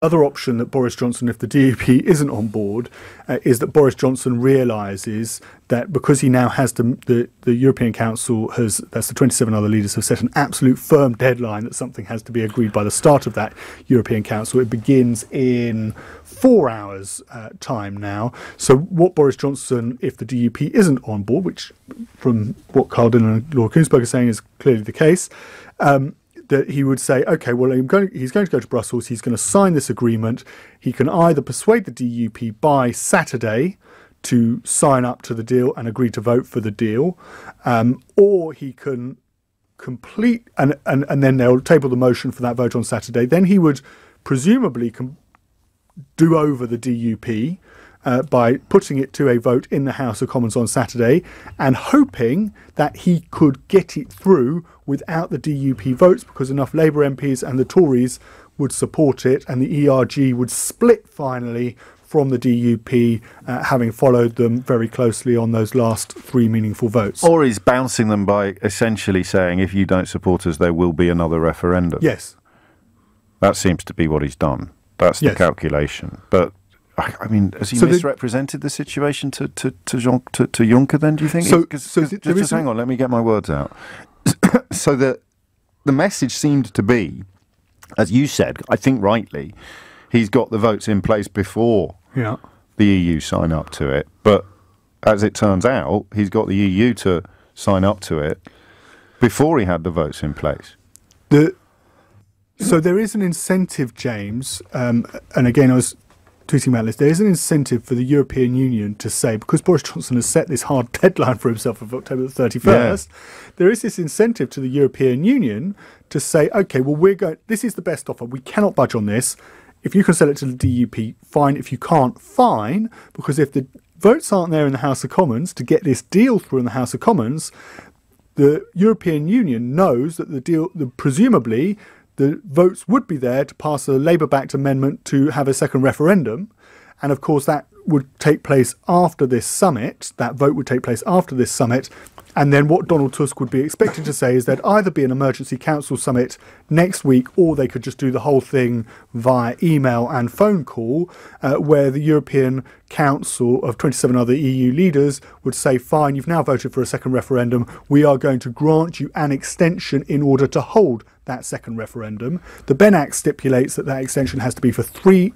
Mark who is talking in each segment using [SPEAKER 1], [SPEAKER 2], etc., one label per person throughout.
[SPEAKER 1] other option that Boris Johnson, if the DUP isn't on board, is that Boris Johnson realises that because he now has the European Council that's the 27 other leaders have set an absolute firm deadline that something has to be agreed by the start of that European Council. It begins in 4 hours time now. So what Boris Johnson, if the DUP isn't on board, which from what Carl Dillon and Laura Kuenssberg are saying is clearly the case, that he would say, OK, well, he's going to go to Brussels, he's going to sign this agreement. He can either persuade the DUP by Saturday to sign up to the deal and agree to vote for the deal, or he can complete, and then they'll table the motion for that vote on Saturday. Then he would presumably do over the DUP by putting it to a vote in the House of Commons on Saturday and hoping that he could get it through without the DUP votes, because enough Labour MPs and the Tories would support it and the ERG would split finally from the DUP, having followed them very closely on those last 3 meaningful votes.
[SPEAKER 2] Or he's bouncing them by essentially saying, if you don't support us, there will be another referendum.
[SPEAKER 1] Yes.
[SPEAKER 2] That seems to be what he's done. That's the calculation. But I mean, has he misrepresented the situation to Juncker then, do you think? Just hang on, let me get my words out. So the message seemed to be, as you said, I think rightly, he's got the votes in place before the EU sign up to it. But as it turns out, he's got the EU to sign up to it before he had the votes in place.
[SPEAKER 1] So there is an incentive, James, and again, I was tweeting about this, there is an incentive for the European Union to say, because Boris Johnson has set this hard deadline for himself of October the 31st, there is this incentive to the European Union to say, OK, well, this is the best offer. We cannot budge on this. If you can sell it to the DUP, fine. If you can't, fine. Because if the votes aren't there in the House of Commons to get this deal through in the House of Commons, the European Union knows that presumably the votes would be there to pass a Labour-backed amendment to have a second referendum. And of course, that would take place after this summit. That vote would take place after this summit. And then what Donald Tusk would be expected to say is there'd either be an emergency council summit next week, or they could just do the whole thing via email and phone call, where the European Council of 27 other EU leaders would say, fine, you've now voted for a second referendum. We are going to grant you an extension in order to hold that second referendum. The Benn Act stipulates that extension has to be for three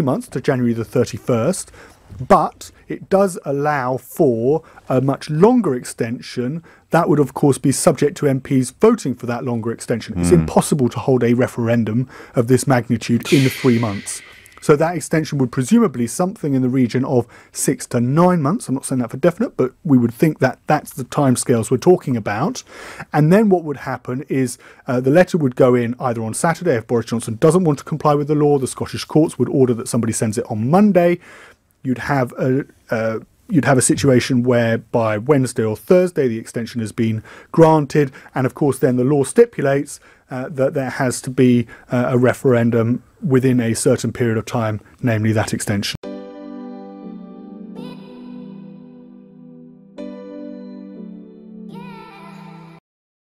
[SPEAKER 1] months to January the 31st. But it does allow for a much longer extension. That would, of course, be subject to MPs voting for that longer extension. It's impossible to hold a referendum of this magnitude in 3 months. So that extension would presumably something in the region of 6 to 9 months. I'm not saying that for definite, but we would think that that's the timescales we're talking about. And then what would happen is the letter would go in either on Saturday. If Boris Johnson doesn't want to comply with the law, the Scottish courts would order that somebody sends it on Monday. You'd have a situation where by Wednesday or Thursday the extension has been granted, and of course then the law stipulates that there has to be a referendum within a certain period of time, namely that extension.